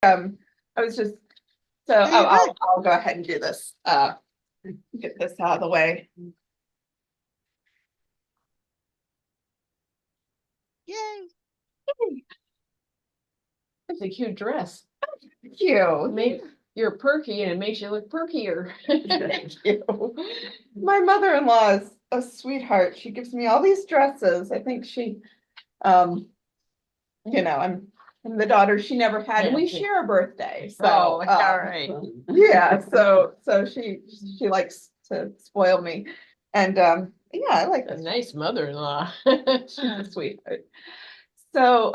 I was just, so I'll go ahead and do this, get this out of the way. Yay. It's a cute dress. Thank you. You're perky and it makes you look perkier. Thank you. My mother-in-law is a sweetheart. She gives me all these dresses. I think she, I'm the daughter she never had, and we Yeah. share a birthday, so. Oh, all right. Yeah, so she likes to spoil me, and, yeah, I like A this. nice mother-in-law. She's a sweetheart. So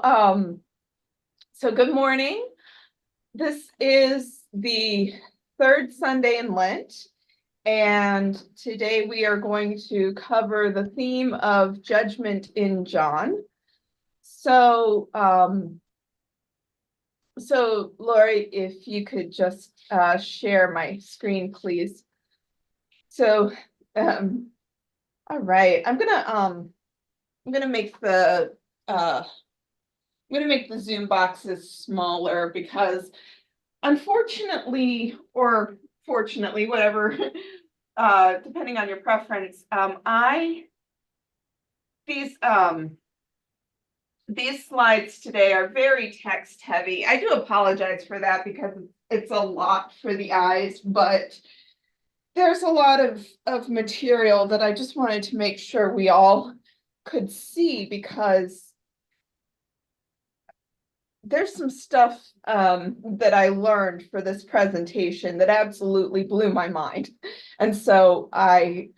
good morning. This is the third Sunday in Lent, and today we are going to cover the theme of judgment in John. So Lori, if you could just share my screen, please. So, all right, I'm gonna make the Zoom boxes smaller because unfortunately, or fortunately, whatever, depending on your preference, these slides today are very text heavy. I do apologize for that because it's a lot for the eyes, but there's a lot of material that I just wanted to make sure we all could see, because there's some stuff that I learned for this presentation that absolutely blew my mind. And so I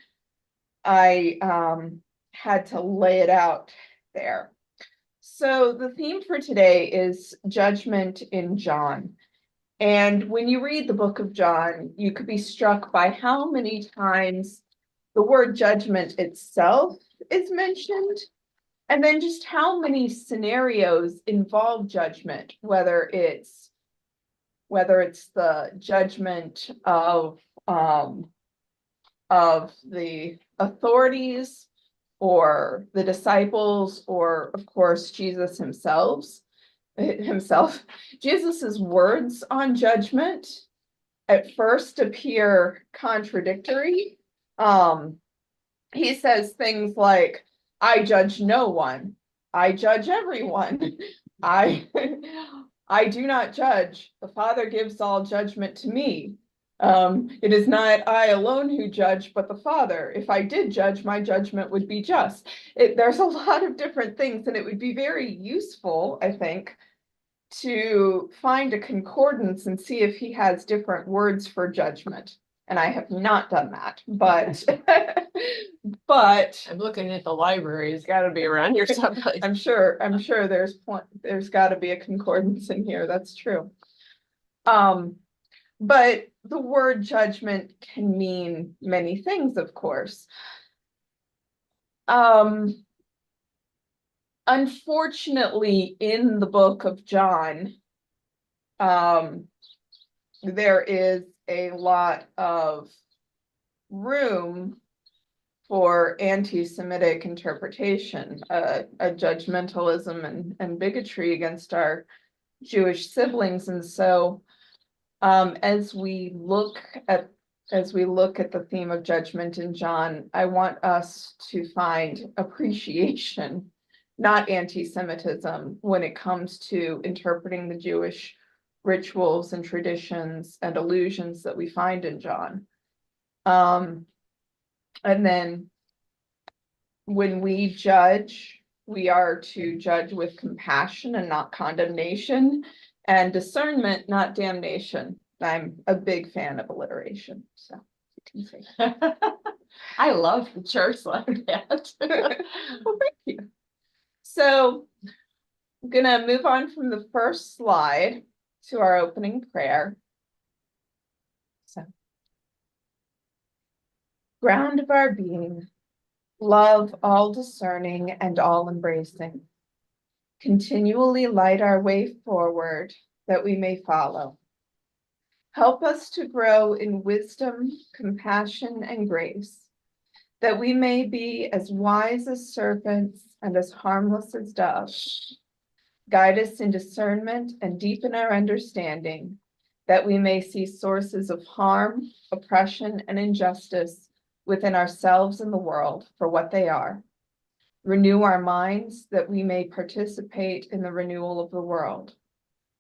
had to lay it out there. So the theme for today is judgment in John. And when you read the book of John, you could be struck by how many times the word judgment itself is mentioned, and then just how many scenarios involve judgment, whether it's the judgment of the authorities or the disciples, or of course Jesus himself. Jesus's words on judgment at first appear contradictory. He says things like, I judge no one, I judge everyone. I I do not judge. The Father gives all judgment to me. It is not I alone who judge, but the Father. If I did judge, my judgment would be just. There's a lot of different things, and it would be very useful, I think, to find a concordance and see if he has different words for judgment. And I have not done that, but I'm looking at the library. It's got to be around here someplace. I'm sure there's got to be a concordance in here. That's true. But the word judgment can mean many things, of course. Unfortunately, in the book of John, there is a lot of room for anti-Semitic interpretation, a judgmentalism and bigotry against our Jewish siblings. And so as we look at the theme of judgment in John, I want us to find appreciation, not anti-Semitism, when it comes to interpreting the Jewish rituals and traditions and allusions that we find in John. And then when we judge, we are to judge with compassion and not condemnation, and discernment, not damnation. I'm a big fan of alliteration, so you can say. I love the church like that. Well, thank you. So I'm gonna move on from the first slide to our opening prayer. So, ground of our being, love all discerning and all embracing, continually light our way forward that we may follow. Help us to grow in wisdom, compassion, and grace, that we may be as wise as serpents and as harmless as doves. Guide us in discernment and deepen our understanding, that we may see sources of harm, oppression, and injustice within ourselves and the world for what they are. Renew our minds that we may participate in the renewal of the world.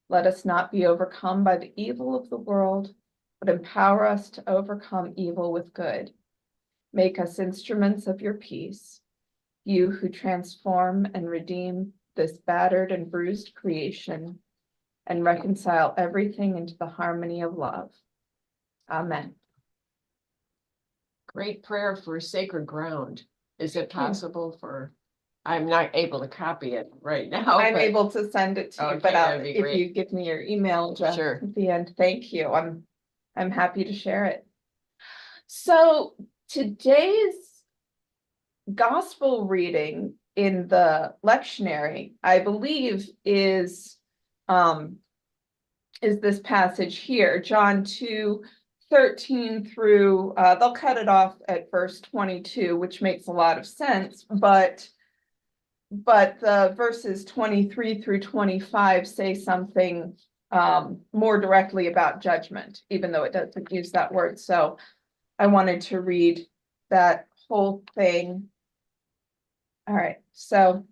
Let us not be overcome by the evil of the world, but empower us to overcome evil with good. Make us instruments of your peace, you who transform and redeem this battered and bruised creation and reconcile everything into the harmony of love. Amen. Great prayer for sacred ground. Is it Thank you. possible for, I'm not able to copy it right now. I'm but- able to send it to you, Okay, but that'd be if great. you give me your email address Sure. at the end, thank you. I'm happy to share it. So today's gospel reading in the lectionary, I believe, is this passage here, John 2:13 through, they'll cut it off at verse 22, which makes a lot of sense, but the verses 23 through 25 say something more directly about judgment, even though it doesn't use that word. So I wanted to read that whole thing. All right, so.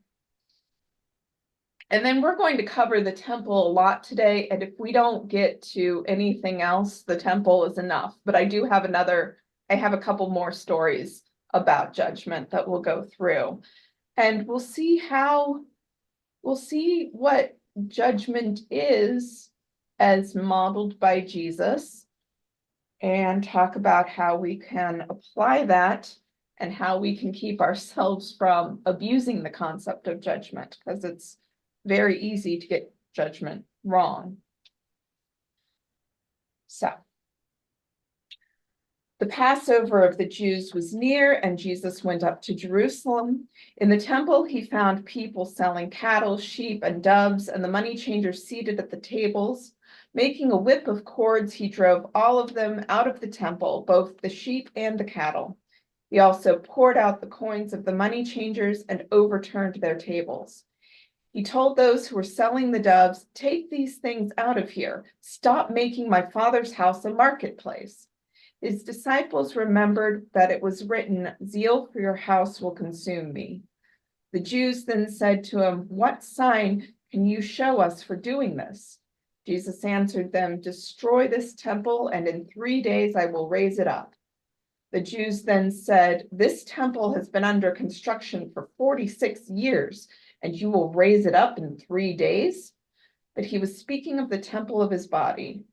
And then we're going to cover the temple a lot today, and if we don't get to anything else, the temple is enough. But I do have I have a couple more stories about judgment that we'll go through. And we'll see what judgment is as modeled by Jesus, and talk about how we can apply that and how we can keep ourselves from abusing the concept of judgment, because it's very easy to get judgment wrong. So, the Passover of the Jews was near, and Jesus went up to Jerusalem. In the temple, he found people selling cattle, sheep, and doves, and the money changers seated at the tables. Making a whip of cords, he drove all of them out of the temple, both the sheep and the cattle. He also poured out the coins of the money changers and overturned their tables. He told those who were selling the doves, "Take these things out of here. Stop making my Father's house a marketplace." His disciples remembered that it was written, "Zeal for your house will consume me." The Jews then said to him, "What sign can you show us for doing this?" Jesus answered them, "Destroy this temple, and in 3 days I will raise it up." The Jews then said, "This temple has been under construction for 46 years, and you will raise it up in 3 days?" But he was speaking of the temple of his body.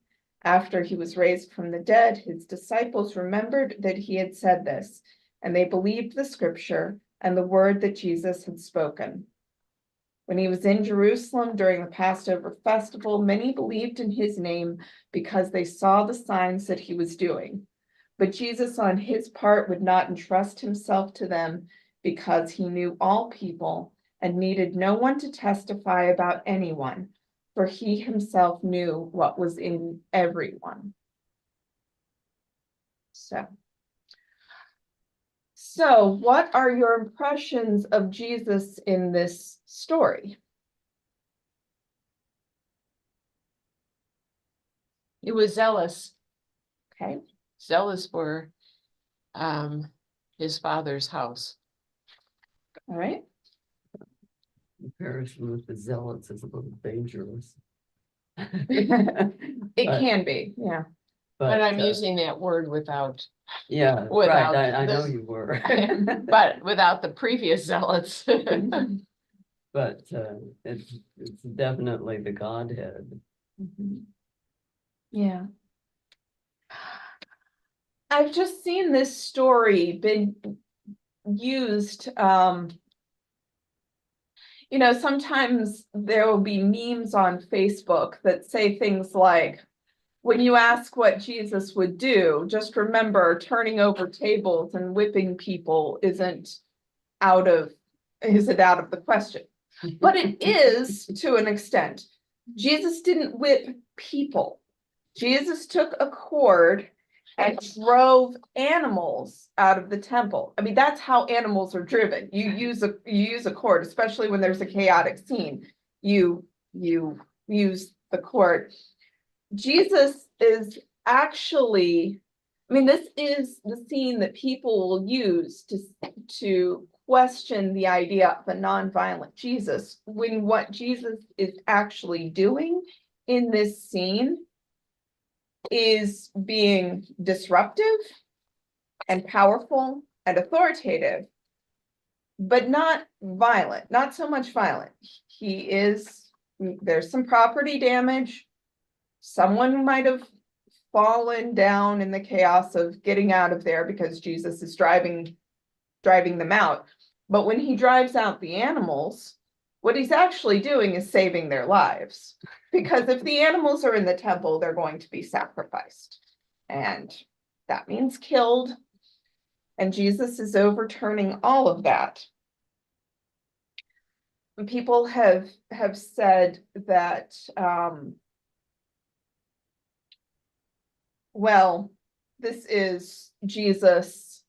After he was raised from the dead, his disciples remembered that he had said this, and they believed the scripture and the word that Jesus had spoken. When he was in Jerusalem during the Passover festival, many believed in his name because they saw the signs that he was doing. But Jesus, on his part, would not entrust himself to them because he knew all people and needed no one to testify about anyone, for he himself knew what was in everyone. So what are your impressions of Jesus in this story? He was zealous Okay, for his Father's house. all right. Comparison with the zealots is a little dangerous. It But- can be, yeah. But I'm using that word without, Yeah, without right, I know this- you were. but without the previous zealots. But it's definitely the Godhead. Mhm. Yeah. I've just seen this story been used, sometimes there will be memes on Facebook that say things like, when you ask what Jesus would do, just remember turning over tables and whipping people isn't out of the question. But it is to an extent. Jesus didn't whip people. Jesus took a cord and drove animals out of the temple. I mean, that's how animals are driven. You use a cord, especially when there's a chaotic scene. You you use the court. Jesus is actually, I mean, this is the scene that people will use to question the idea of a nonviolent Jesus, when what Jesus is actually doing in this scene is being disruptive and powerful and authoritative, but not violent, not so much violent. There's some property damage. Someone might have fallen down in the chaos of getting out of there because Jesus is driving them out. But when he drives out the animals, what he's actually doing is saving their lives. Because if the animals are in the temple, they're going to be sacrificed. And that means killed. And Jesus is overturning all of that. And people have said that, well, this is Jesus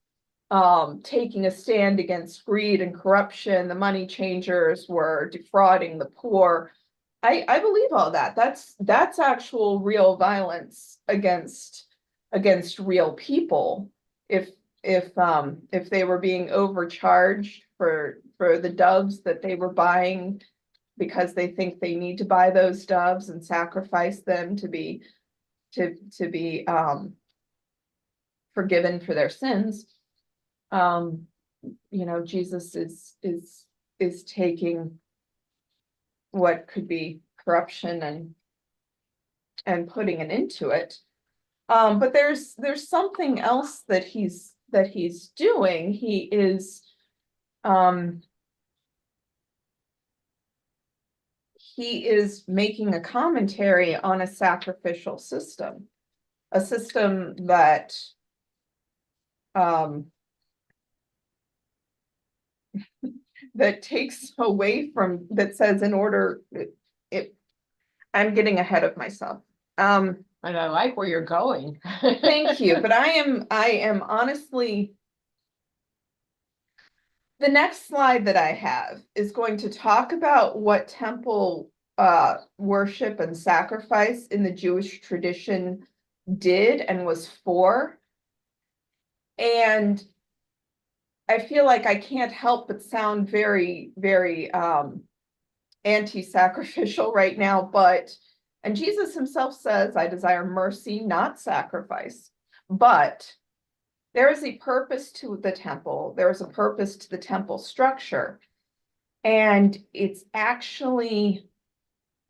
taking a stand against greed and corruption. The money changers were defrauding the poor. I believe all that. That's actual real violence against real people. If they were being overcharged for the doves that they were buying because they think they need to buy those doves and sacrifice them to be forgiven for their sins. Jesus is taking what could be corruption and putting an end to it. But there's something else that he's doing. He is making a commentary on a sacrificial system, a system that that takes away from, that says in order, I'm getting ahead of myself. And I like where you're going. Thank you, but I am honestly, the next slide that I have is going to talk about what temple worship and sacrifice in the Jewish tradition did and was for. And I feel like I can't help but sound very, very anti-sacrificial right now, and Jesus himself says, I desire mercy, not sacrifice. But there is a purpose to the temple. There is a purpose to the temple structure. And it's actually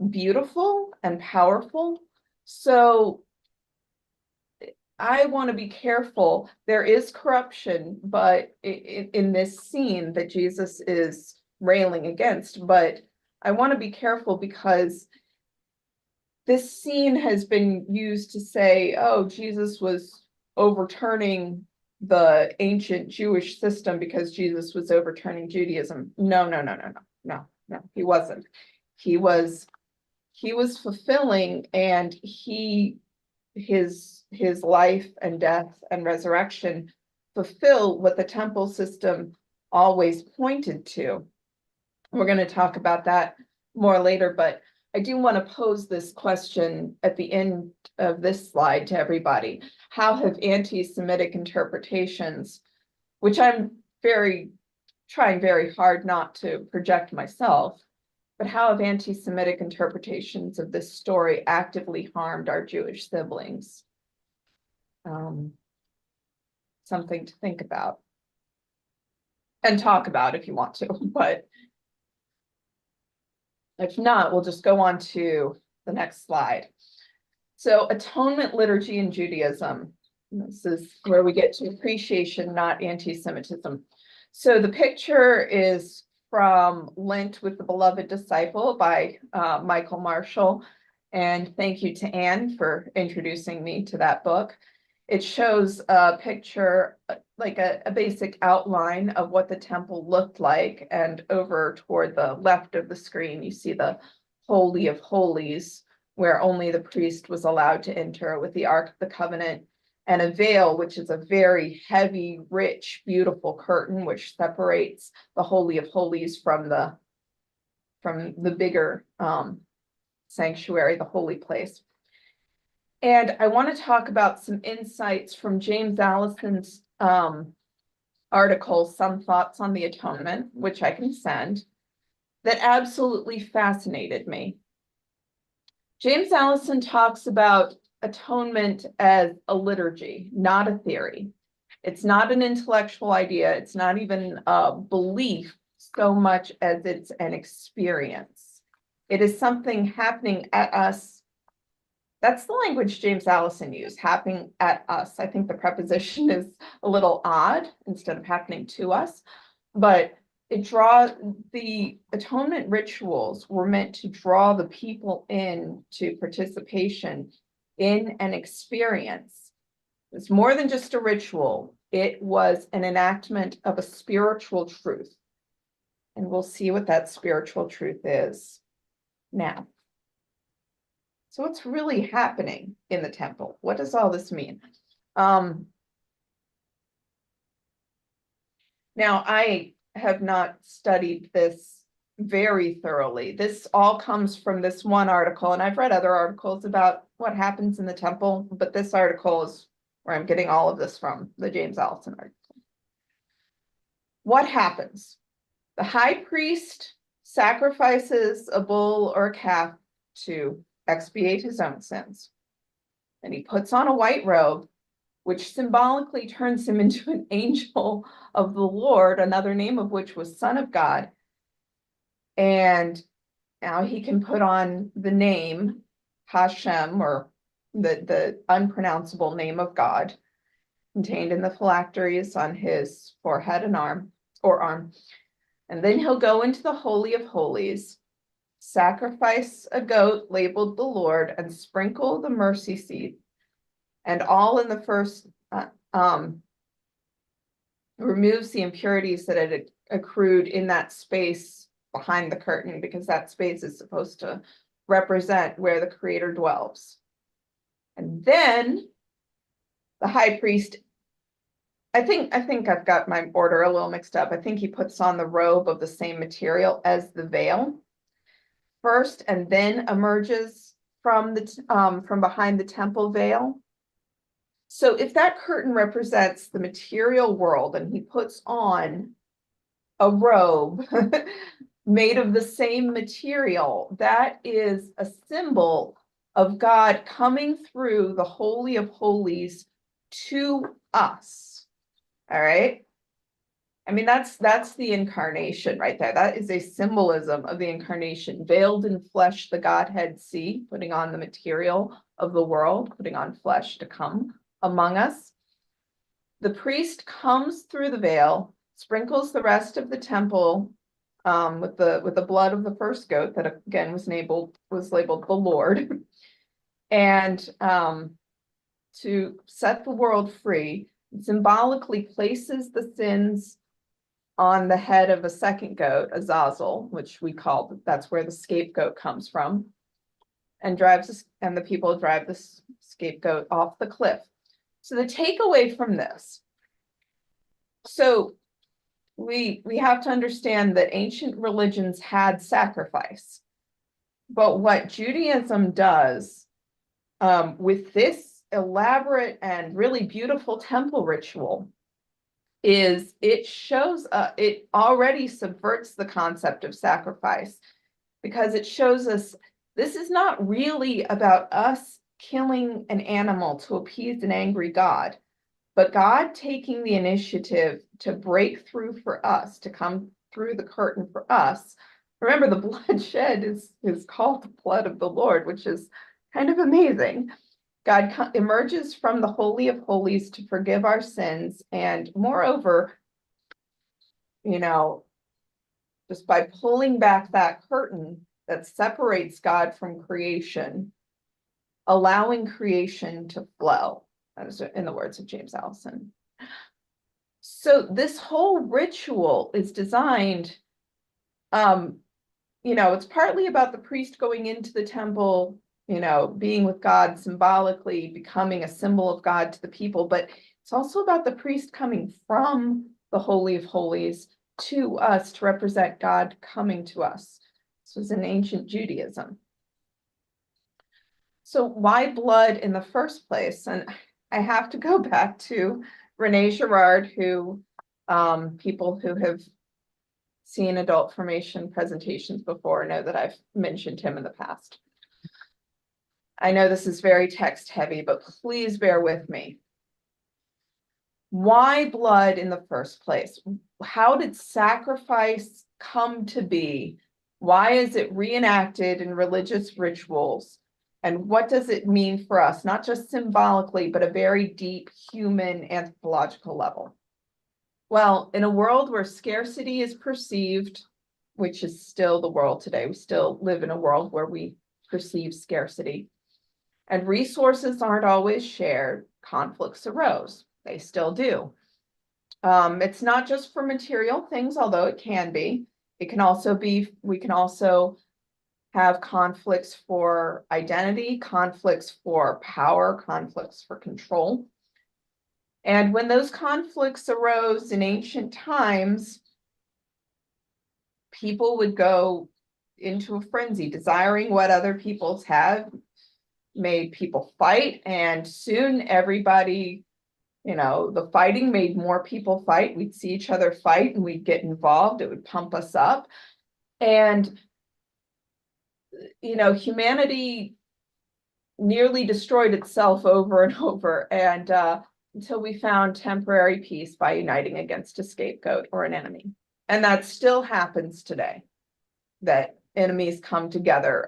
beautiful and powerful. So I want to be careful. There is corruption, but in this scene that Jesus is railing against, but I want to be careful because this scene has been used to say, oh, Jesus was overturning the ancient Jewish system because Jesus was overturning Judaism. No, he wasn't. He was fulfilling, and his life and death and resurrection fulfill what the temple system always pointed to. We're going to talk about that more later, but I do want to pose this question at the end of this slide to everybody. How have anti-Semitic interpretations, which I'm trying very hard not to project myself, but how have anti-Semitic interpretations of this story actively harmed our Jewish siblings? Something to think about and talk about if you want to, but if not, we'll just go on to the next slide. So atonement liturgy in Judaism. This is where we get to appreciation, not anti-Semitism. So the picture is from Lent with the Beloved Disciple by Michael Marshall. And thank you to Anne for introducing me to that book. It shows a picture, like a basic outline of what the temple looked like. And over toward the left of the screen, you see the Holy of Holies, where only the priest was allowed to enter, with the Ark of the Covenant and a veil, which is a very heavy, rich, beautiful curtain, which separates the Holy of Holies from the bigger sanctuary, the holy place. And I want to talk about some insights from James Allison's article, Some Thoughts on the Atonement, which I can send, that absolutely fascinated me. James Allison talks about atonement as a liturgy, not a theory. It's not an intellectual idea. It's not even a belief so much as it's an experience. It is something happening at us. That's the language James Allison used, happening at us. I think the preposition is a little odd instead of happening to us, but the atonement rituals were meant to draw the people in to participation in an experience. It's more than just a ritual. It was an enactment of a spiritual truth. And we'll see what that spiritual truth is now. So what's really happening in the temple? What does all this mean? Now, I have not studied this very thoroughly. This all comes from this one article, and I've read other articles about what happens in the temple, but this article is where I'm getting all of this from, the James Allison article. What happens? The high priest sacrifices a bull or a calf to expiate his own sins. And he puts on a white robe, which symbolically turns him into an angel of the Lord, another name of which was Son of God. And now he can put on the name Hashem, or the unpronounceable name of God, contained in the phylacteries on his forehead and arm. And then he'll go into the Holy of Holies, sacrifice a goat labeled the Lord, and sprinkle the mercy seat, and all in the first removes the impurities that had accrued in that space behind the curtain, because that space is supposed to represent where the Creator dwells. And then the high priest, I think I've got my order a little mixed up. I think he puts on the robe of the same material as the veil first, and then emerges from behind the temple veil. So if that curtain represents the material world, and he puts on a robe made of the same material, that is a symbol of God coming through the Holy of Holies to us. All right. I mean, that's the incarnation right there. That is a symbolism of the incarnation. Veiled in flesh, the Godhead see, putting on the material of the world, putting on flesh to come among us. The priest comes through the veil, sprinkles the rest of the temple with the blood of the first goat that again was labeled the Lord, and to set the world free, symbolically places the sins on the head of a second goat, Azazel, which we call, that's where the scapegoat comes from, and the people drive the scapegoat off the cliff. So the takeaway from this, so we have to understand that ancient religions had sacrifice, but what Judaism does with this elaborate and really beautiful temple ritual is it shows it already subverts the concept of sacrifice, because it shows us this is not really about us killing an animal to appease an angry God, but God taking the initiative to break through for us, to come through the curtain for us. Remember, the blood shed is called the blood of the Lord, which is kind of amazing. God emerges from the Holy of Holies to forgive our sins. And moreover, just by pulling back that curtain that separates God from creation, allowing creation to flow, that is in the words of James Allison. So this whole ritual is designed, it's partly about the priest going into the temple, being with God, symbolically becoming a symbol of God to the people, but it's also about the priest coming from the Holy of Holies to us to represent God coming to us. This was in ancient Judaism. So why blood in the first place? And I have to go back to Rene Girard, who people who have seen adult formation presentations before know that I've mentioned him in the past. I know this is very text heavy, but please bear with me. Why blood in the first place? How did sacrifice come to be? Why is it reenacted in religious rituals? And what does it mean for us, not just symbolically, but a very deep human anthropological level? Well, in a world where scarcity is perceived, which is still the world today, we still live in a world where we perceive scarcity, and resources aren't always shared, conflicts arose. They still do. It's not just for material things, although it can be. It can also be, we can also have conflicts for identity, conflicts for power, conflicts for control. And when those conflicts arose in ancient times, people would go into a frenzy, desiring what other people's have, made people fight, and soon everybody, the fighting made more people fight. We'd see each other fight and we'd get involved. It would pump us up. And humanity nearly destroyed itself over and over, and until we found temporary peace by uniting against a scapegoat or an enemy. And that still happens today, that enemies come together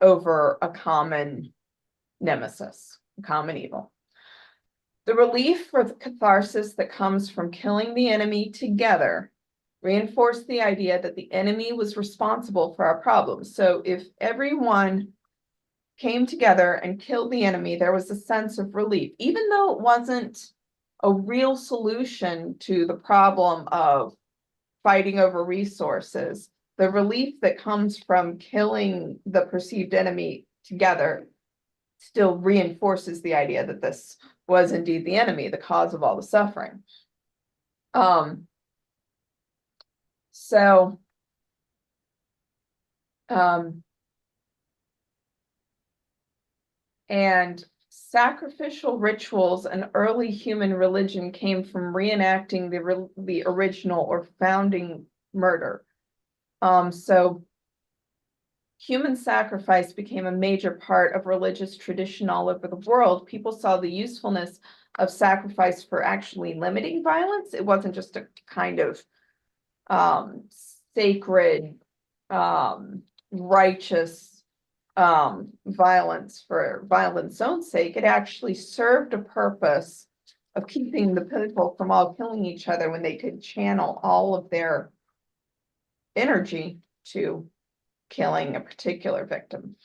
over a common nemesis, a common evil. The relief for the catharsis that comes from killing the enemy together reinforced the idea that the enemy was responsible for our problems. So if everyone came together and killed the enemy, there was a sense of relief, even though it wasn't a real solution to the problem of fighting over resources. The relief that comes from killing the perceived enemy together still reinforces the idea that this was indeed the enemy, the cause of all the suffering. And sacrificial rituals and early human religion came from reenacting the original or founding murder. So human sacrifice became a major part of religious tradition all over the world. People saw the usefulness of sacrifice for actually limiting violence. It wasn't just a kind of sacred, righteous violence for violence own sake. It actually served a purpose of keeping the people from all killing each other when they could channel all of their energy to killing a particular victim.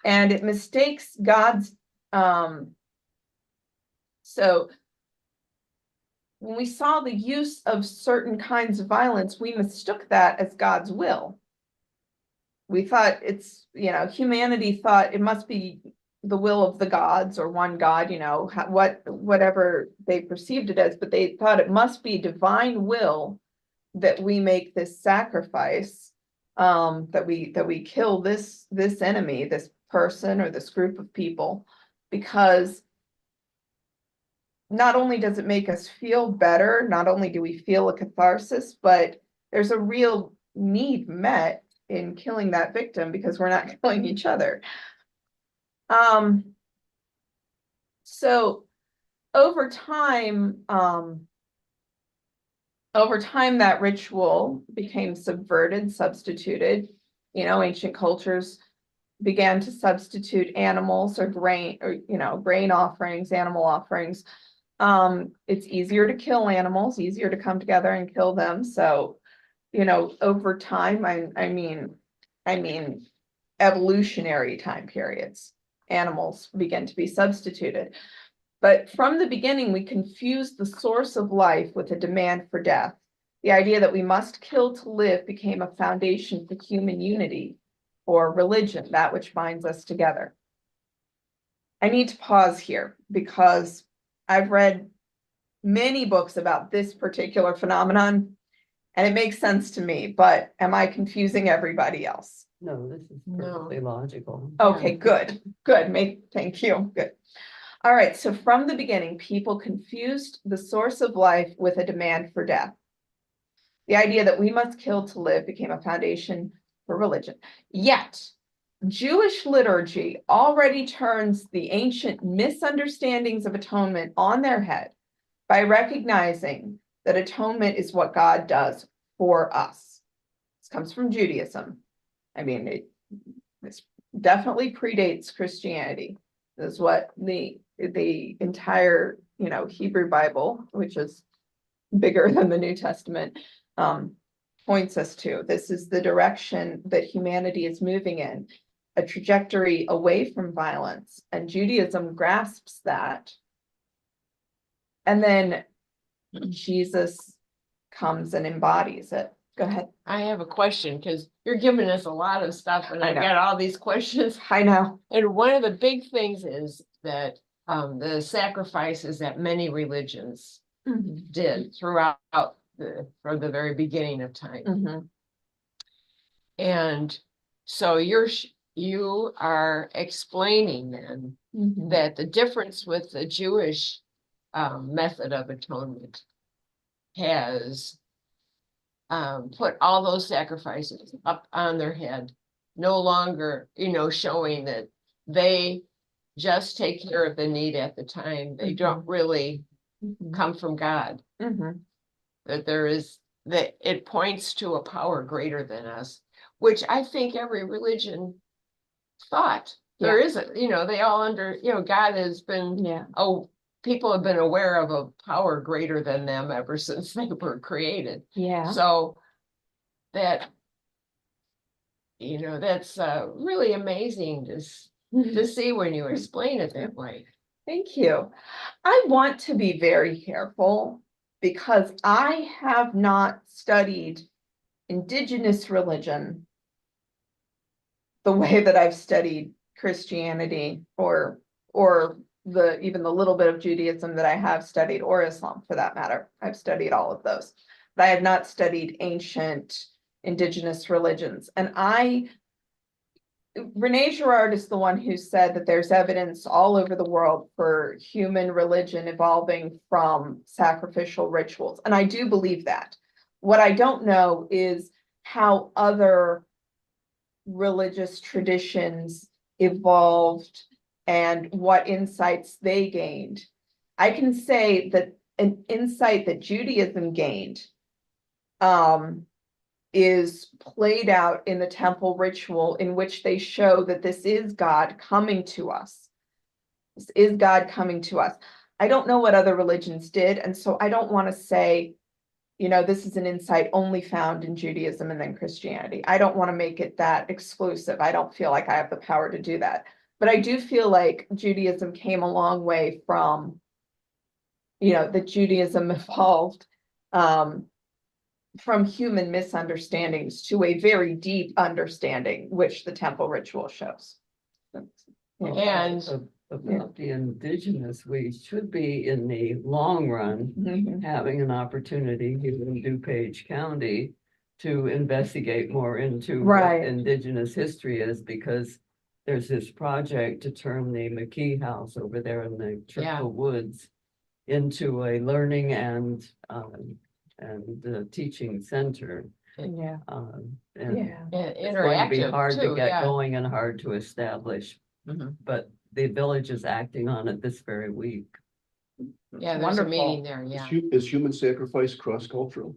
And it mistakes God's so when we saw the use of certain kinds of violence, we mistook that as God's will. We thought humanity thought it must be the will of the gods or one God, whatever they perceived it as, but they thought it must be divine will that we make this sacrifice, that we kill this enemy, this person or this group of people, because not only does it make us feel better, not only do we feel a catharsis, but there's a real need met in killing that victim because we're not killing each other. So over time that ritual became subverted, substituted. Ancient cultures began to substitute animals or grain offerings, animal offerings. It's easier to kill animals, easier to come together and kill them. So over time, I mean, evolutionary time periods, animals begin to be substituted. But from the beginning, we confused the source of life with a demand for death. The idea that we must kill to live became a foundation for human unity or religion, that which binds us together. I need to pause here because I've read many books about this particular phenomenon, and it makes sense to me, but am I confusing everybody else? No, this is No. perfectly logical. Okay, good, thank you, good. All right, so from the beginning, people confused the source of life with a demand for death. The idea that we must kill to live became a foundation for religion. Yet, Jewish liturgy already turns the ancient misunderstandings of atonement on their head by recognizing that atonement is what God does for us. This comes from Judaism. I mean, this definitely predates Christianity. This is what the entire, Hebrew Bible, which is bigger than the New Testament, points us to. This is the direction that humanity is moving in, a trajectory away from violence, and Judaism grasps that. And then Jesus comes and embodies it. Go ahead. I have a question, because you're giving us a lot of stuff and I I've know. got all these questions. I know. And one of the big things is that the sacrifices that many religions did throughout from the very beginning of time. Mhm. And so you are explaining then Mhm. that the difference with the Jewish method of atonement has put all those sacrifices up on their head, no longer, showing that they just take care of the need at the time. They don't really Mhm. come from God. Mhm. That it points to a power greater than us, which I think every religion thought. There Yeah. isn't, they all God has been, Yeah. people have been aware of a power greater than them ever since they were created. Yeah. So that, that's really amazing to see when you explain it that way. Thank you. I want to be very careful because I have not studied indigenous religion the way that I've studied Christianity or even the little bit of Judaism that I have studied, or Islam for that matter. I've studied all of those, but I have not studied ancient indigenous religions. And Renee Girard is the one who said that there's evidence all over the world for human religion evolving from sacrificial rituals. And I do believe that. What I don't know is how other religious traditions evolved and what insights they gained. I can say that an insight that Judaism gained is played out in the temple ritual, in which they show that this is God coming to us. This is God coming to us. I don't know what other religions did, and so I don't want to say, this is an insight only found in Judaism and then Christianity. I don't want to make it that exclusive. I don't feel like I have the power to do that. But I do feel like Judaism came a long way from, that Judaism evolved from human misunderstandings to a very deep understanding, which the temple ritual shows. And About the indigenous, we should be in the long run Mhm. having an opportunity here in DuPage County to investigate more into Right. what indigenous history is, because there's this project to turn the McKee House over there in the Churchill Woods into a learning and teaching center. Yeah. And Yeah. it's going to be interactive hard to too, get yeah. going and hard to establish, Mhm. but the village is acting on it this very week. Yeah, there's a Wonderful. meeting there, Is yeah. is human sacrifice cross-cultural?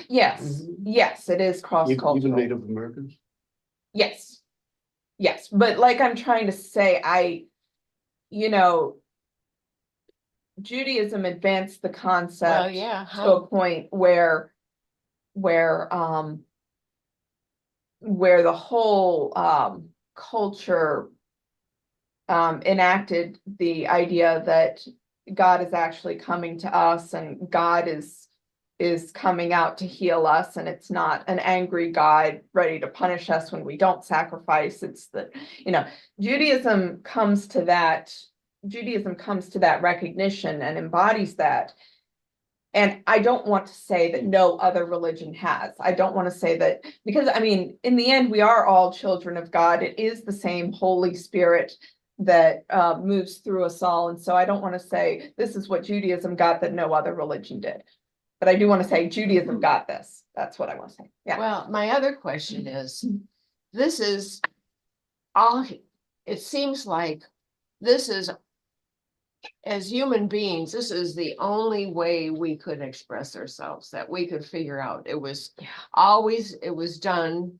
Yes, Mhm. yes, it is Even cross-cultural. Native Americans? Yes. Yes, but like I'm trying to say, Judaism advanced the Well, concept yeah. to a point where the whole culture enacted the idea that God is actually coming to us, and God is coming out to heal us, and it's not an angry God ready to punish us when we don't sacrifice. It's that, Judaism comes to that recognition and embodies that. And I don't want to say that no other religion has. I don't want to say that, because I mean, in the end, we are all children of God. It is the same Holy Spirit that moves through us all. And so I don't want to say this is what Judaism got that no other religion did. But I do want to say Judaism got this. That's what I want to say. Yeah. Well, my other question is, this is all, it seems like this is, as human beings, this is the only way we could express ourselves, that we could figure out. It was always, it was done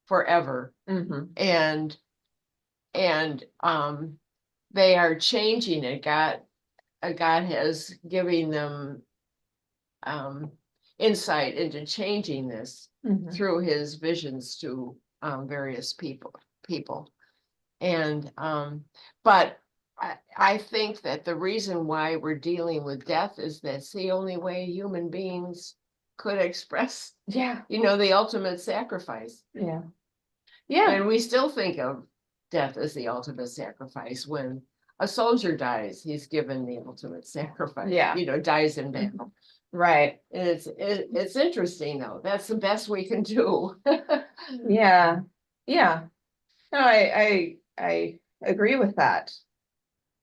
forever. Mhm. And they are changing it. God has giving them insight into changing this Mhm. through his visions to various people. And but I think that the reason why we're dealing with death is that's the only way human beings could express, Yeah. the ultimate sacrifice. Yeah. Yeah. And we still think of death as the ultimate sacrifice. When a soldier dies, he's given the ultimate sacrifice. Yeah. Dies in battle. Right. And it's interesting though. That's the best we can do. Yeah. Yeah. No, I agree with that.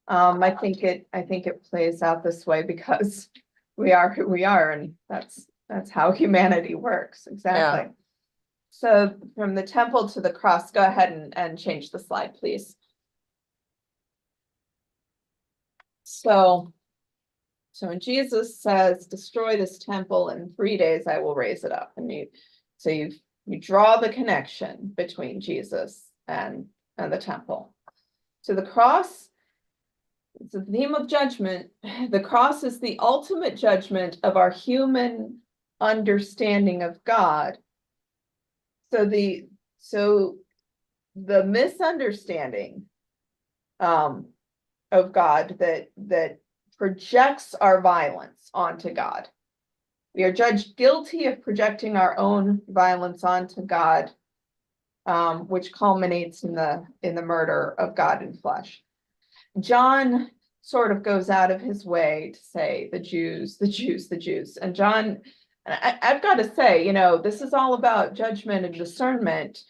I think it plays out this way because we are who we are, and that's how humanity works. Exactly. So from the temple to the cross, go ahead and change the slide, please. So when Jesus says, destroy this temple in 3 days, I will raise it up. And you draw the connection between Jesus and the temple. To the cross, it's a theme of judgment. The cross is the ultimate judgment of our human understanding of God. So the misunderstanding of God that projects our violence onto God. We are judged guilty of projecting our own violence onto God, which culminates in the murder of God in flesh. John sort of goes out of his way to say the Jews, the Jews, the Jews. And John, I've got to say, this is all about judgment and discernment.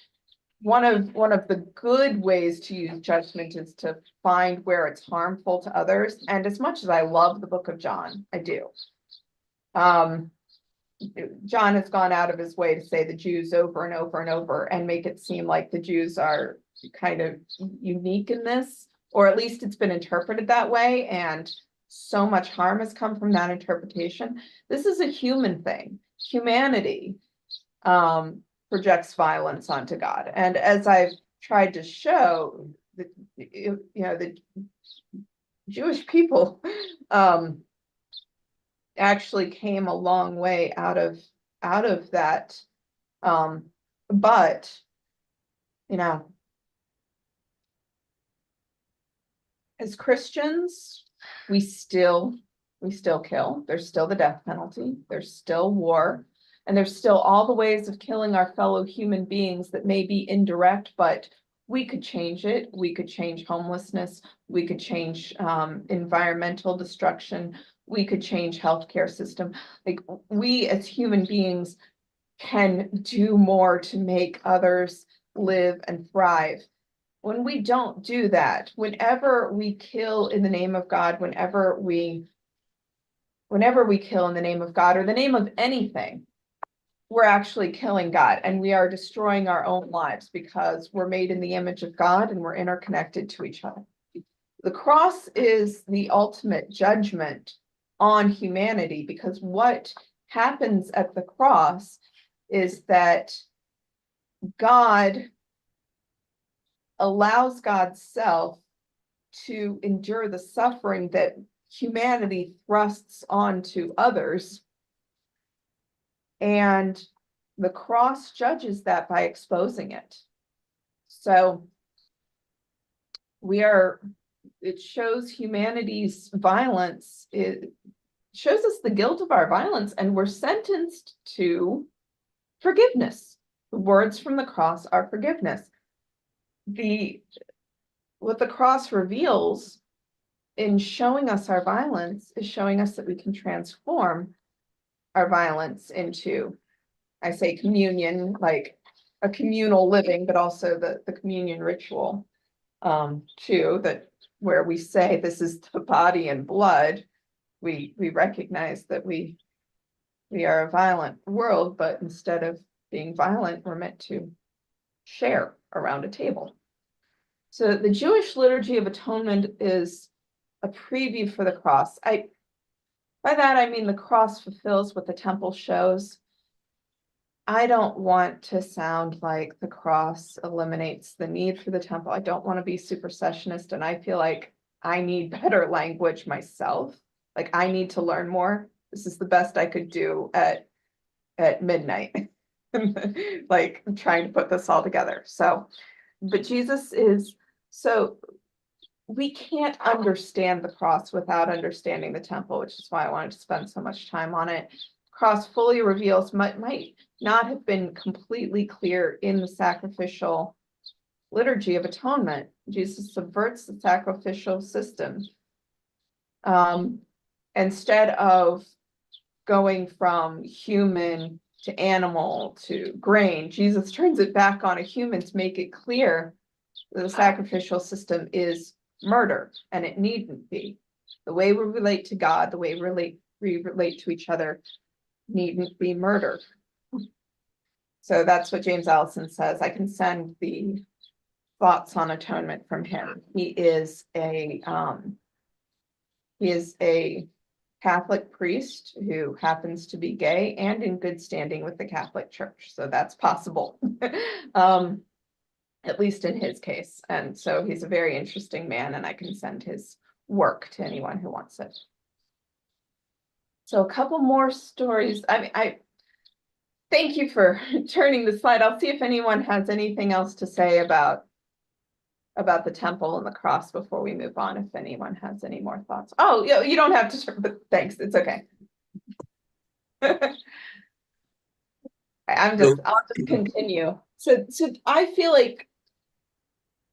One of the good ways to use judgment is to find where it's harmful to others. And as much as I love the book of John, I do. John has gone out of his way to say the Jews over and over and over and make it seem like the Jews are kind of unique in this, or at least it's been interpreted that way. And so much harm has come from that interpretation. This is a human thing. Humanity projects violence onto God. And as I've tried to show, the Jewish people actually came a long way out of that. But as Christians, we still kill. There's still the death penalty. There's still war. And there's still all the ways of killing our fellow human beings that may be indirect, but we could change it. We could change homelessness. We could change environmental destruction. We could change healthcare system. Like, we as human beings can do more to make others live and thrive. When we don't do that, whenever we kill in the name of God, whenever we kill in the name of God or the name of anything, we're actually killing God, and we are destroying our own lives because we're made in the image of God and we're interconnected to each other. The cross is the ultimate judgment on humanity, because what happens at the cross is that God allows God's self to endure the suffering that humanity thrusts onto others. And the cross judges that by exposing it. So it shows humanity's violence. It shows us the guilt of our violence, and we're sentenced to forgiveness. The words from the cross are forgiveness. What the cross reveals in showing us our violence is showing us that we can transform our violence into, I say communion, like a communal living, but also the communion ritual. Too, that where we say this is the body and blood, we recognize that we are a violent world, but instead of being violent, we're meant to share around a table. So the Jewish Liturgy of Atonement is a preview for the cross. By that I mean the cross fulfills what the temple shows. I don't want to sound like the cross eliminates the need for the temple. I don't want to be supersessionist, and I feel like I need better language myself. Like I need to learn more. This is the best I could do at midnight. Like I'm trying to put this all together. So, but Jesus is so we can't understand the cross without understanding the temple, which is why I wanted to spend so much time on it. Cross fully reveals might not have been completely clear in the sacrificial liturgy of atonement. Jesus subverts the sacrificial system. Instead of going from human to animal to grain, Jesus turns it back on a human to make it clear that the sacrificial system is murder, and it needn't be. The way we relate to God, the way we relate to each other, needn't be murder. So that's what James Allison says. I can send the thoughts on atonement from him. He is a Catholic priest who happens to be gay and in good standing with the Catholic Church. So that's possible. At least in his case. And so he's a very interesting man, and I can send his work to anyone who wants it. So a couple more stories. I thank you for turning the slide. I'll see if anyone has anything else to say about the temple and the cross before we move on, if anyone has any more thoughts. Oh, you don't have to, but thanks, it's okay. I'll just continue. So I feel like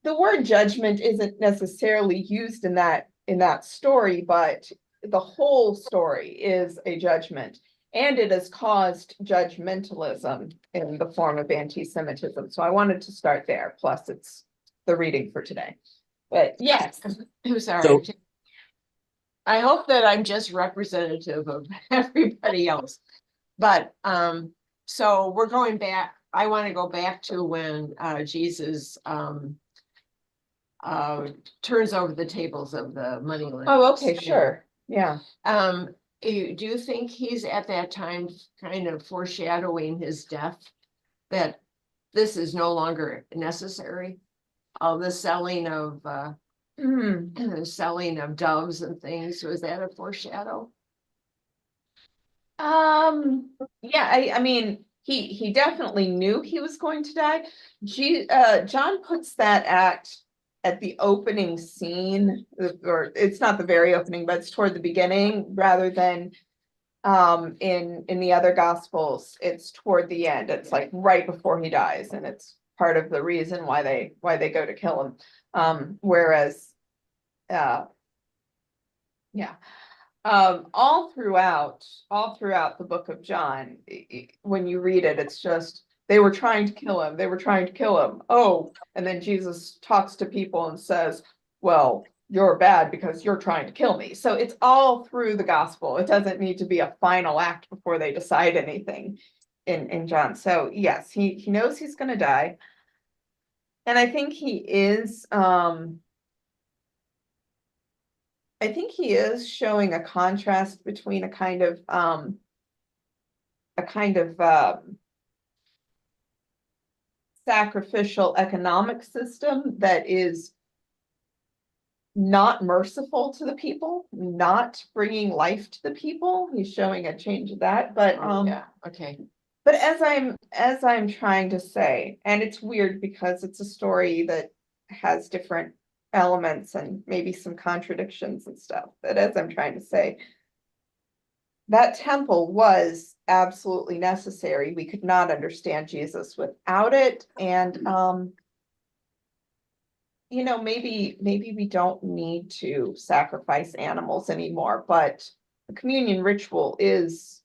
the word judgment isn't necessarily used in that story, but the whole story is a judgment, and it has caused judgmentalism in the form of anti-Semitism. So I wanted to start there. Plus, it's the reading for today. But yes, I'm sorry. I hope that I'm just representative of everybody else. But so we're going back. I want to go back to when Jesus turns over the tables of the money lenders. Oh, okay, sure. Yeah. Do you think he's at that time kind of foreshadowing his death, that this is no longer necessary? All the selling of selling of doves and things, was that a foreshadow? Yeah, I mean, he definitely knew he was going to die. John puts that at the opening scene, or it's not the very opening, but it's toward the beginning, rather than in the other gospels, it's toward the end. It's like right before he dies, and it's part of the reason why they go to kill him. Whereas yeah. All throughout the book of John, when you read it, it's just they were trying to kill him. They were trying to kill him. Oh, and then Jesus talks to people and says, well, you're bad because you're trying to kill me. So it's all through the gospel. It doesn't need to be a final act before they decide anything in John. So yes, he knows he's going to die. And I think he is showing a contrast between a kind of sacrificial economic system that is not merciful to the people, not bringing life to the people. He's showing a change of that, but yeah, okay. But as I'm trying to say, and it's weird because it's a story that has different elements and maybe some contradictions and stuff, but as I'm trying to say, that temple was absolutely necessary. We could not understand Jesus without it. And maybe we don't need to sacrifice animals anymore, but the communion ritual is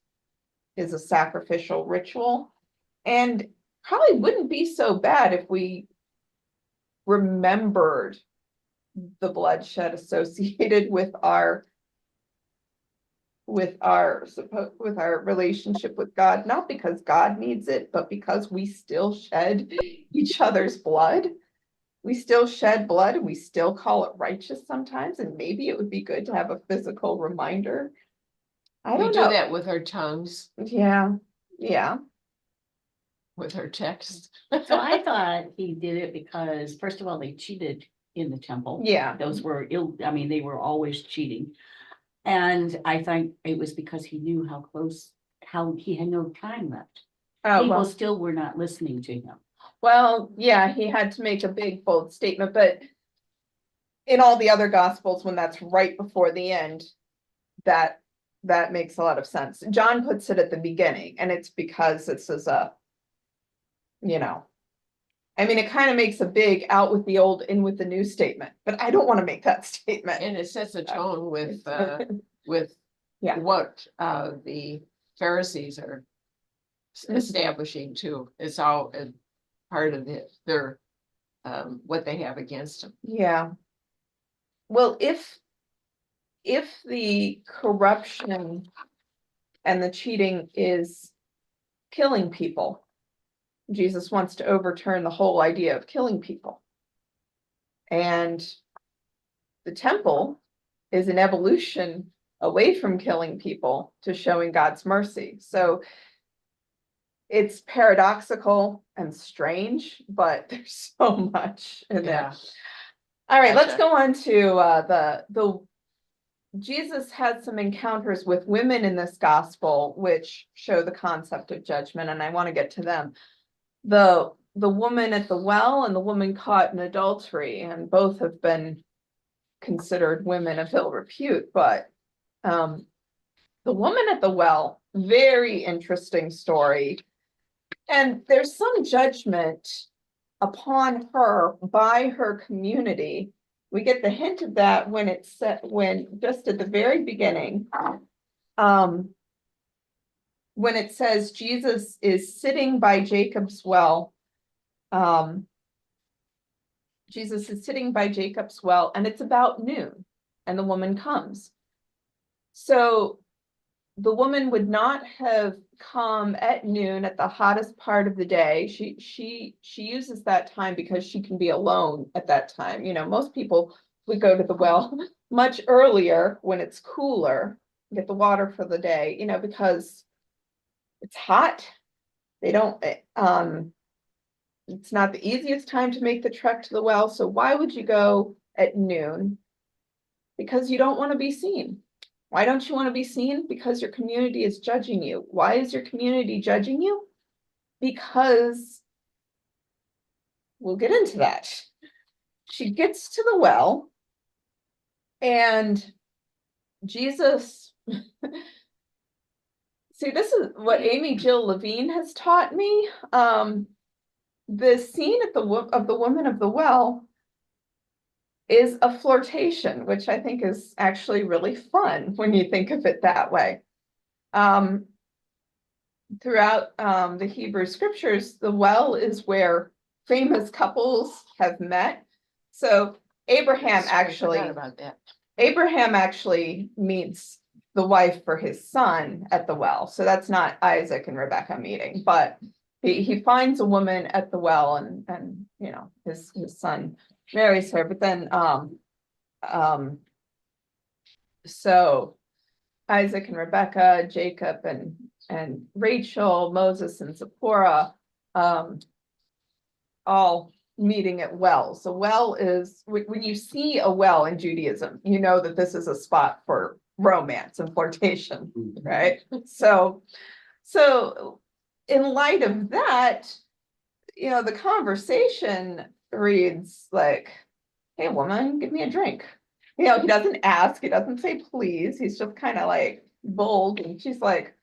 is a sacrificial ritual. And probably wouldn't be so bad if we remembered the bloodshed associated with our relationship with God, not because God needs it, but because we still shed each other's blood. We still shed blood and we still call it righteous sometimes, and maybe it would be good to have a physical reminder. I We don't do know. that with our tongues, Yeah, yeah. with our text. So I thought he did it because, first of all, they cheated in the temple. Yeah. Those were I mean, they were always cheating. And I think it was because he knew how he had no time left. Oh, People well, still were not listening to him. well, yeah, he had to make a big bold statement, but in all the other gospels, when that's right before the end, that makes a lot of sense. John puts it at the beginning, and it's because this is a, I mean, it kind of makes a big out with the old, in with the new statement, but I don't want to make that statement. And it sets a tone with Yeah. what the Pharisees are establishing too. It's all a part of their what they have against them. Yeah. Well, if the corruption and the cheating is killing people, Jesus wants to overturn the whole idea of killing people. And the temple is an evolution away from killing people to showing God's mercy. So it's paradoxical and strange, but there's so much in there. Yeah. All right, let's Gotcha. go on to the Jesus had some encounters with women in this gospel, which show the concept of judgment, and I want to get to them. The woman at the well and the woman caught in adultery, and both have been considered women of ill repute, but the woman at the well, very interesting story. And there's some judgment upon her by her community. We get the hint of that when it's set, when just at the very beginning, when it says Jesus is sitting by Jacob's well. Jesus is sitting by Jacob's well, and it's about noon, and the woman comes. So the woman would not have come at noon at the hottest part of the day. She uses that time because she can be alone at that time. Most people would go to the well much earlier when it's cooler, get the water for the day, because it's hot. They don't, it's not the easiest time to make the trek to the well. So why would you go at noon? Because you don't want to be seen. Why don't you want to be seen? Because your community is judging you. Why is your community judging you? Because we'll get into that. She gets to the well, and Jesus, see, this is what Amy Jill Levine has taught me. The scene of the woman of the well is a flirtation, which I think is actually really fun when you think of it that way. Throughout the Hebrew scriptures, the well is where famous couples have met. So Abraham I forgot about that. meets the wife for his son at the well. So that's not Isaac and Rebecca meeting, but he finds a woman at the well, and his son marries her. But then so Isaac and Rebecca, Jacob and Rachel, Moses and Zipporah, all meeting at wells. A well is, when you see a well in Judaism, you know that this is a spot for romance and flirtation, right? So in light of that, the conversation reads like, "Hey woman, give me a drink." He doesn't ask, he doesn't say please, he's just kind of like bold, and she's like,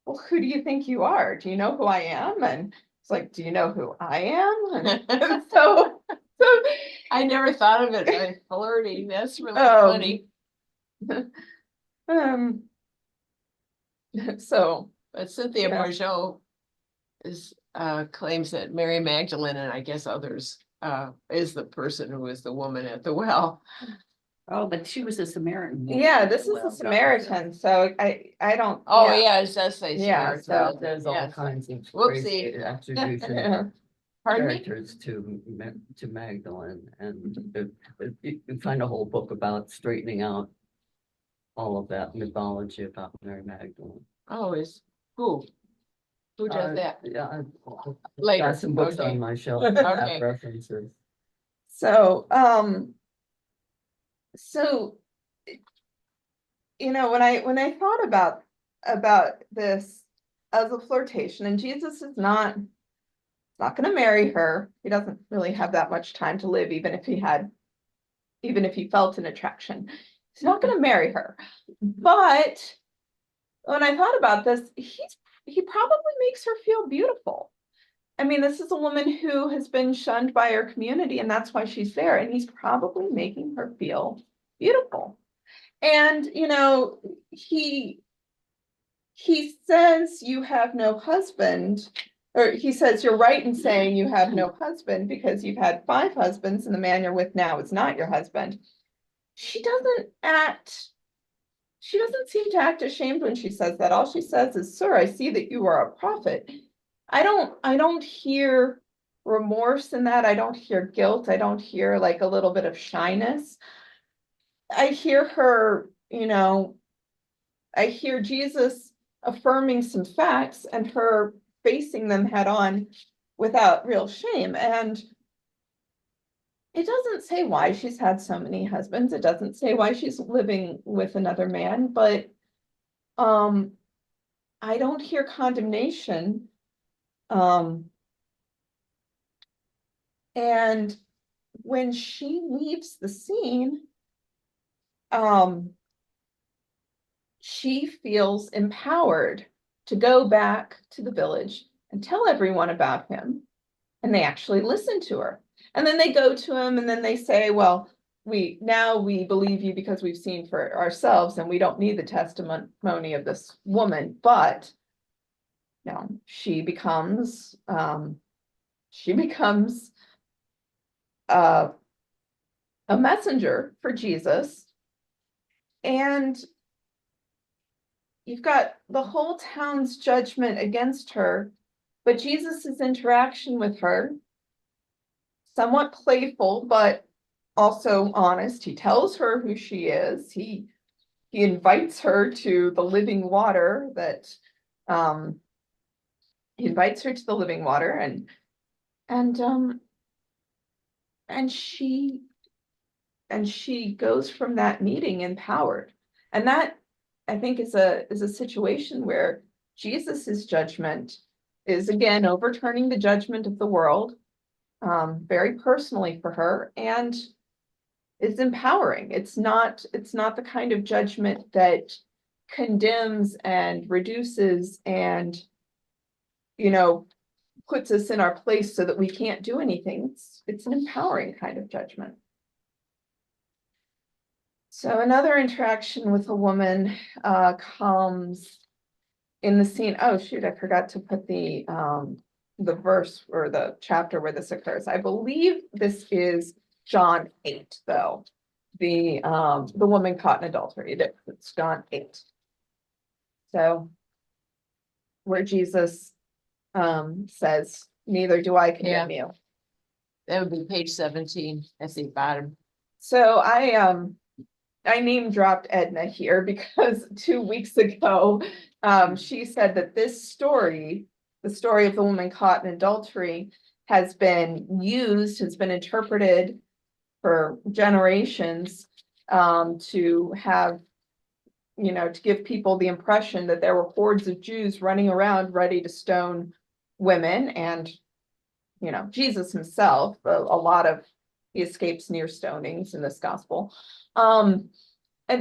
"Well, who do you think you are? Do you know who I am?" And it's like, "Do you know who I am?" And so I never thought of it as flirting. That's really funny. so But Cynthia Yeah. Bourgeot is, claims that Mary Magdalene and I guess others, is the person who is the woman at the well. Oh, but she was a Samaritan. woman. Yeah, this is Well, a Samaritan, so I don't. Oh, yeah, it does say Yeah, Samaritan. so There's all Yeah. kinds of Whoopsie. crazy attribution Yeah. Pardon me? characters to Magdalene, and you find a whole book about straightening out all of that mythology about Mary Magdalene. Oh, is, who? Who does Uh, that? Yeah, I've Later. got some books Okay. on my shelf that have Okay. references. So, so, when I thought about this as a flirtation, and Jesus is not gonna marry her. He doesn't really have that much time to live, even if he felt an attraction. He's not gonna marry her. But when I thought about this, he probably makes her feel beautiful. I mean, this is a woman who has been shunned by her community, and that's why she's there, and he's probably making her feel beautiful. And, he says you have no husband, or he says you're right in saying you have no husband because you've had 5 husbands and the man you're with now is not your husband. She doesn't seem to act ashamed when she says that. All she says is, "Sir, I see that you are a prophet." I don't hear remorse in that. I don't hear guilt. I don't hear like a little bit of shyness. I hear her, I hear Jesus affirming some facts and her facing them head on without real shame. And it doesn't say why she's had so many husbands. It doesn't say why she's living with another man, but I don't hear condemnation. And when she leaves the scene, she feels empowered to go back to the village and tell everyone about him. And they actually listen to her. And then they go to him and then they say, well, we believe you because we've seen for ourselves and we don't need the testimony of this woman. But she becomes a messenger for Jesus. And you've got the whole town's judgment against her, but Jesus's interaction with her, somewhat playful, but also honest. He tells her who she is. He invites her to the living water he invites her to the living water and she goes from that meeting empowered. And that, I think, is a situation where Jesus's judgment is again overturning the judgment of the world, very personally for her, and is empowering. It's not the kind of judgment that condemns and reduces and, puts us in our place so that we can't do anything. It's an empowering kind of judgment. So another interaction with a woman comes in the scene. Oh, shoot, I forgot to put the verse or the chapter where this occurs. I believe this is John 8, though. The woman caught in adultery. It's John 8. So where Jesus says, "Neither do I condemn you." That would be page 17 at the bottom. So I name dropped Edna here because 2 weeks ago, she said that this story, the story of the woman caught in adultery, has been interpreted for generations, to have, to give people the impression that there were hordes of Jews running around ready to stone women, and, Jesus himself, he escapes near stonings in this gospel. And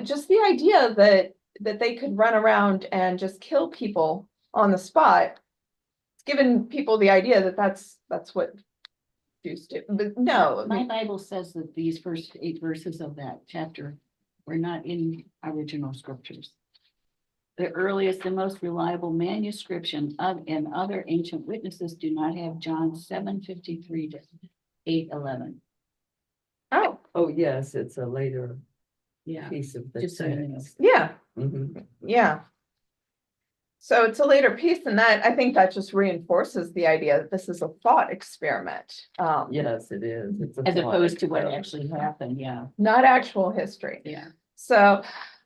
just the idea that they could run around and just kill people on the spot, it's given people the idea that that's what Jews do. But no, My Bible says that these first 8 verses of that chapter were not in original scriptures. the earliest and most reliable manuscription of and other ancient witnesses do not have John 7:53 to 8:11. Oh, Oh, yes, it's a later Yeah, piece of the just so you know. text. yeah, Mhm. yeah. So it's a later piece, and that, I think that just reinforces the idea that this is a thought experiment. Yes, it is. It's a As thought opposed to what experiment. actually happened, yeah, Not actual history. yeah. So,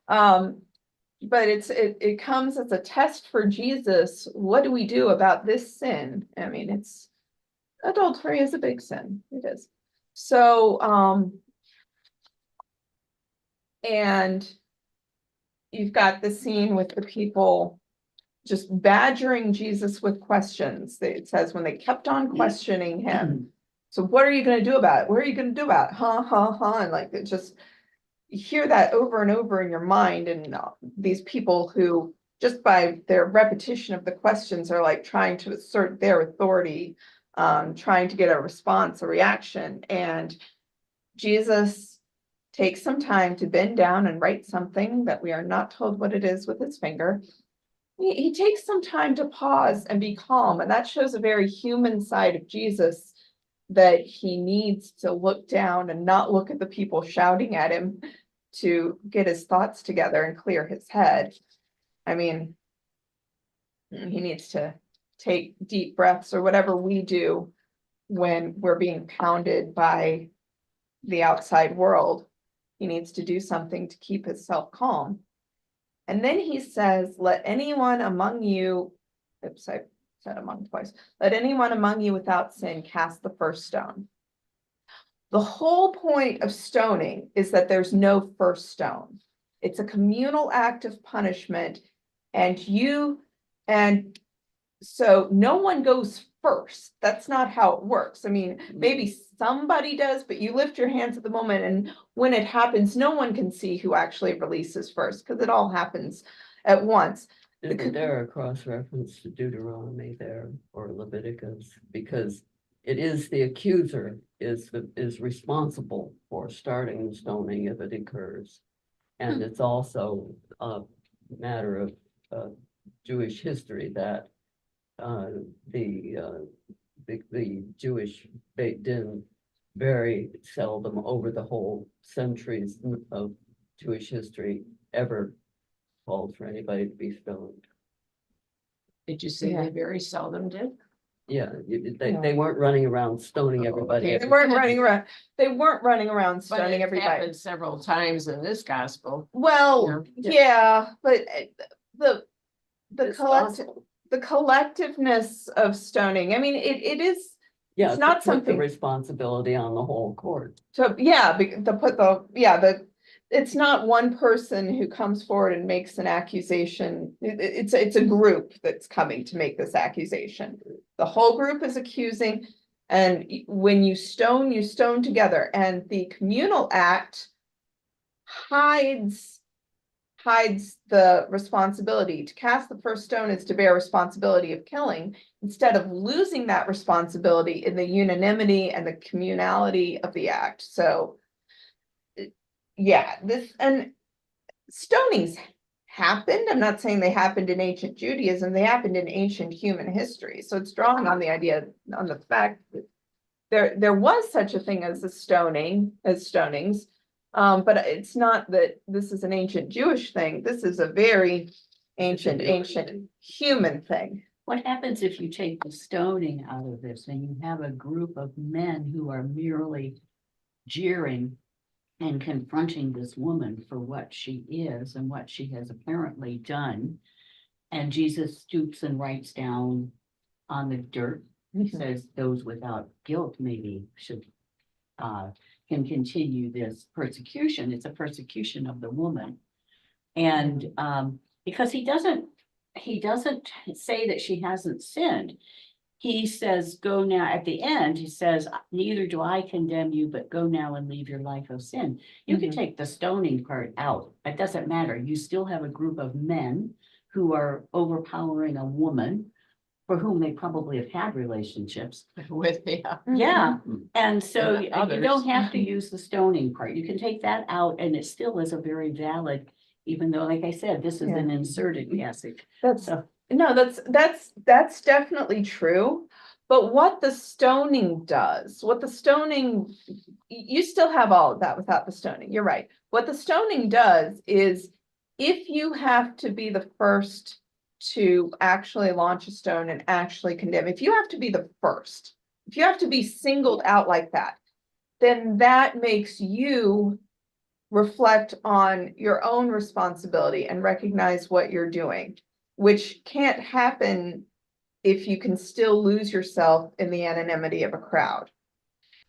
but it comes as a test for Jesus. What do we do about this sin? I mean, adultery is a big sin. It is. So, and you've got the scene with the people just badgering Jesus with questions. It says when they kept on questioning him, so what are you going to do about it? What are you going to do about it? Huh, huh, huh. And like, it just, you hear that over and over in your mind. And these people who just by their repetition of the questions are like trying to assert their authority, trying to get a response, a reaction. And Jesus takes some time to bend down and write something that we are not told what it is with his finger. He takes some time to pause and be calm, and that shows a very human side of Jesus, that he needs to look down and not look at the people shouting at him to get his thoughts together and clear his head. I mean, he needs to take deep breaths or whatever we do when we're being pounded by the outside world. He needs to do something to keep himself calm. And then he says, let anyone among you, oops, I said among twice, let anyone among you without sin cast the first stone. The whole point of stoning is that there's no first stone. It's a communal act of punishment, and so no one goes first. That's not how it works. I mean, maybe somebody does, but you lift your hands at the moment, and when it happens, no one can see who actually releases first, because it all happens at once. Isn't there a cross-reference to Deuteronomy there or Leviticus? Because it is the accuser is responsible for starting the stoning if it occurs. And it's also a matter of Jewish history that the Jewish Beit Din very seldom over the whole centuries of Jewish history ever called for anybody to be stoned. Did you say Yeah. they very seldom did? Yeah, they weren't running around stoning everybody. okay. They weren't running around. They weren't running around But stoning it everybody. happened several times in this gospel. Well, Yeah. yeah, but the It's collective, possible. the collectiveness of stoning. I mean, it is Yeah, it's not to put the something responsibility on the whole court. to, yeah, it's not one person who comes forward and makes an accusation. It's a group that's coming to make this accusation. The whole group is accusing, and when you stone together, and the communal act hides the responsibility. To cast the first stone is to bear responsibility of killing, instead of losing that responsibility in the unanimity and the communality of the act. So yeah, this and stonings happened. I'm not saying they happened in ancient Judaism, they happened in ancient human history. So it's drawing on the idea, on the fact that there was such a thing as stonings. But it's not that this is an ancient Jewish thing. This is a very ancient human thing. What happens if you take the stoning out of this and you have a group of men who are merely jeering and confronting this woman for what she is and what she has apparently done? And Jesus stoops and writes down on the dirt. He says those without guilt maybe should can continue this persecution. It's a persecution of the woman. And because he doesn't say that she hasn't sinned. He says, go now, at the end, he says, neither do I condemn you, but go now and leave your life of sin. You can take the stoning part out. It doesn't matter. You still have a group of men who are overpowering a woman for whom they probably have had relationships. With yeah. Yeah, and so And you don't others. have to use the stoning part. You can take that out and it still is a very valid even though, like I said, this is an inserted passage. That's, So, no, that's definitely true. But what the stoning does, what the stoning, you still have all of that without the stoning, you're right. What the stoning does is if you have to be the first to actually launch a stone and actually condemn, if you have to be the first, if you have to be singled out like that, then that makes you reflect on your own responsibility and recognize what you're doing, which can't happen if you can still lose yourself in the anonymity of a crowd.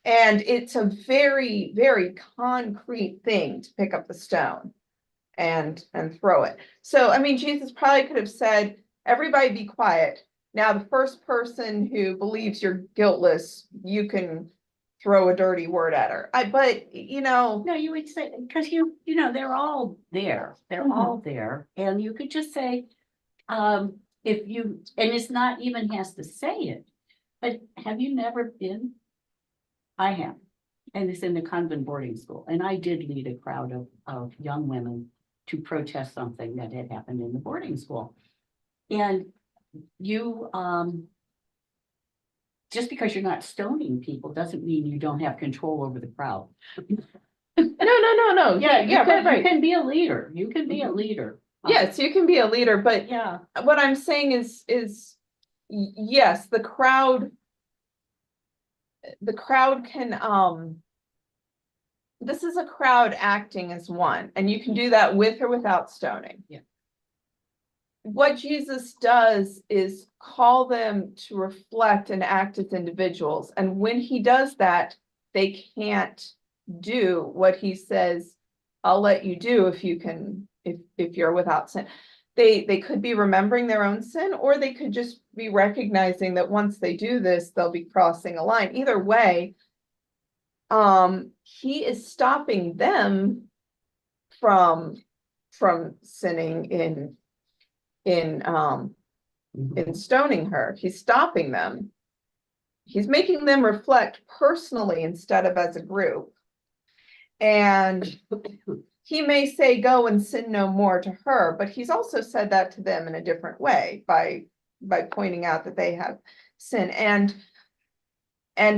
And it's a very, very concrete thing to pick up the stone and throw it. So, I mean, Jesus probably could have said, everybody be quiet. Now, the first person who believes you're guiltless, you can throw a dirty word at her. But you know, no, you would say, because you know, they're all there, they're all there, and you could just say, if you, and it's not even has to say it, but have you never been? I have, and it's in the convent boarding school, and I did lead a crowd of young women to protest something that had happened in the boarding school. And you, just because you're not stoning people doesn't mean you don't have control over the crowd. no. Yeah, Yeah, you right. can be a leader, you can be a leader. Yes, you can be a leader, but Yeah, what I'm saying is yes, the crowd can, this is a crowd acting as one, and you can do that with or without stoning. Yeah. What Jesus does is call them to reflect and act as individuals, and when he does that, they can't do what he says, I'll let you do if you can, if you're without sin. They could be remembering their own sin, or they could just be recognizing that once they do this, they'll be crossing a line. Either way, he is stopping them from sinning in stoning her. He's stopping them. He's making them reflect personally instead of as a group. And he may say, go and sin no more to her, but he's also said that to them in a different way by pointing out that they have sin. And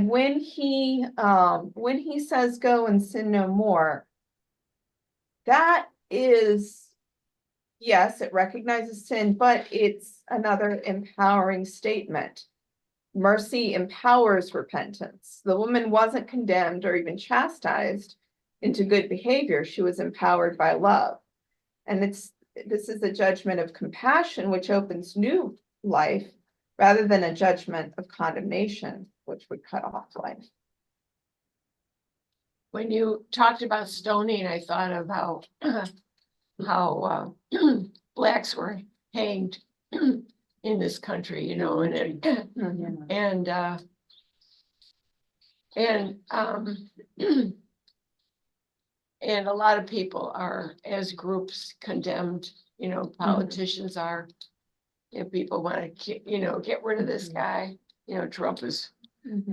when he says go and sin no more, that is, yes, it recognizes sin, but it's another empowering statement. Mercy empowers repentance. The woman wasn't condemned or even chastised into good behavior. She was empowered by love. And this is a judgment of compassion, which opens new life, rather than a judgment of condemnation, which would cut off life. When you talked about stoning, I thought of how blacks were hanged in this country, you know, and and a lot of people are, as groups, condemned, you know, politicians are. If people want to, you know, get rid of this guy, you know, Trump is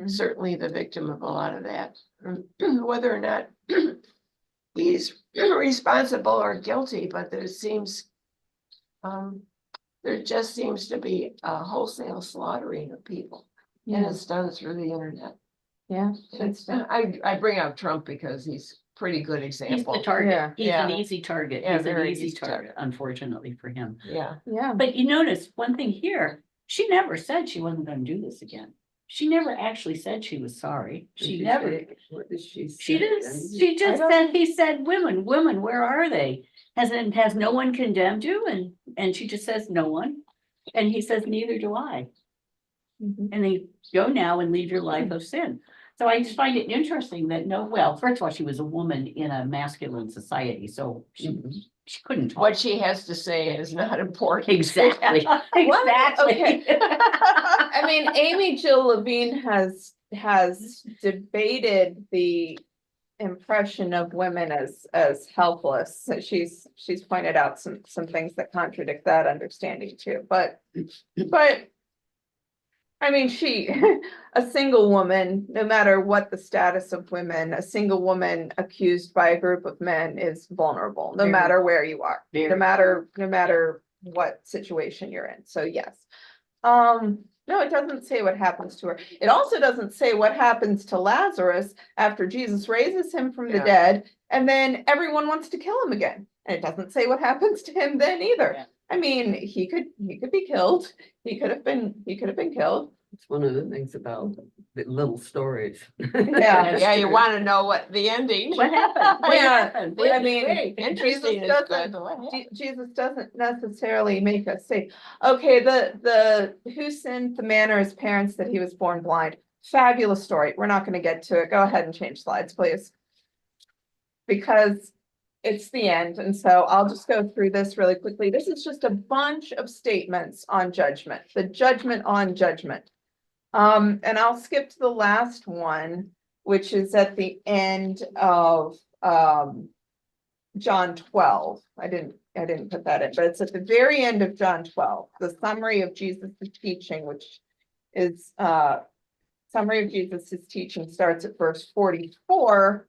certainly the victim of a lot of that. Whether or not he's responsible or guilty, but there just seems to be a wholesale slaughtering of people. And it's done through the internet. Yeah. I bring up Trump because he's a pretty good he's example. the target, Yeah. he's an Yeah. easy target, Yeah, he's an very easy easy target, unfortunately for him. Yeah. Yeah. But you notice one thing here, she never said she wasn't gonna do this again. She never actually said she was sorry. She never, What did she say? she just, she just said, he said, women, where are they? Has no one condemned you? And she just says, no one. And he says, neither do I. And they go now and leave your life of sin. So I just find it interesting that well, first of all, she was a woman in a masculine society, so she couldn't talk. What she has to say is not important. Exactly, exactly. Okay. I mean, Amy Jill Levine has debated the impression of women as helpless. So she's pointed out some things that contradict that understanding too. But I mean, she, a single woman, no matter what the status of women, a single woman accused by a group of men is vulnerable, no Very. matter where you are, no Very. matter what situation you're in. So yes. No, it doesn't say what happens to her. It also doesn't say what happens to Lazarus after Jesus raises him from the Yeah. dead, and then everyone wants to kill him again. And it doesn't say what happens to him then either. Yeah. I mean, he could be killed. He could have been killed. It's one of the things about the little stories. Yeah. Yeah, you want to know what the ending. What happened? What Yeah, happened? I mean, Wait, Interesting is doesn't- good. but what happened? Jesus doesn't necessarily make us say, okay, the who sinned the man or his parents that he was born blind? Fabulous story. We're not gonna get to it. Go ahead and change slides, please. Because it's the end, and so I'll just go through this really quickly. This is just a bunch of statements on judgment, the judgment on judgment. And I'll skip to the last one, which is at the end of John 12. I didn't put that in, but it's at the very end of John 12, the summary of Jesus' teaching, which is summary of Jesus' teaching starts at verse 44,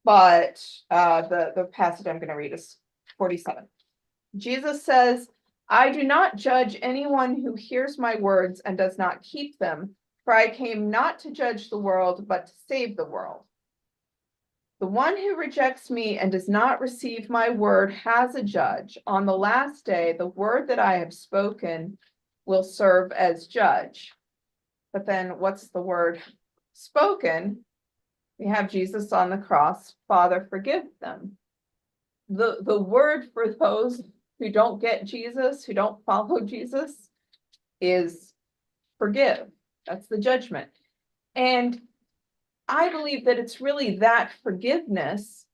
but the passage I'm going to read is 47. Jesus says, I do not judge anyone who hears my words and does not keep them, for I came not to judge the world, but to save the world. The one who rejects me and does not receive my word has a judge. On the last day, the word that I have spoken will serve as judge. But then what's the word spoken? We have Jesus on the cross. Father, forgive them. The word for those who don't get Jesus, who don't follow Jesus, is forgive. That's the judgment. And I believe that it's really that forgiveness,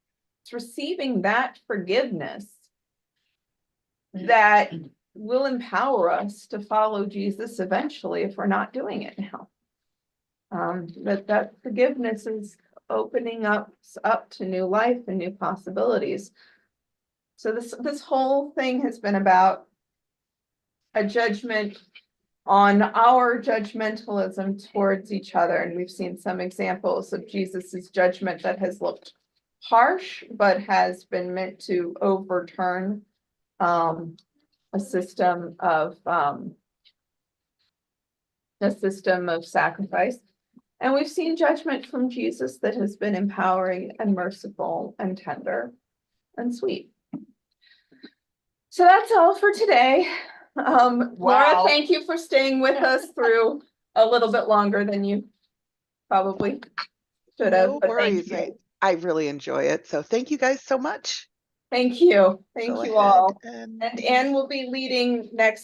it's receiving that forgiveness that will empower us to follow Jesus eventually if we're not doing it now. That forgiveness is opening up to new life and new possibilities. So this whole thing has been about a judgment on our judgmentalism towards each other. And we've seen some examples of Jesus's judgment that has looked harsh, but has been meant to overturn a system of sacrifice. And we've seen judgment from Jesus that has been empowering and merciful and tender and sweet. So that's all for today. Laura, Wow. thank you for staying with us through a little bit longer than you probably should have. No But thank worries. you. I really enjoy it. So thank you guys so much. Thank you. Thank Go you ahead all. and And Anne will be leading next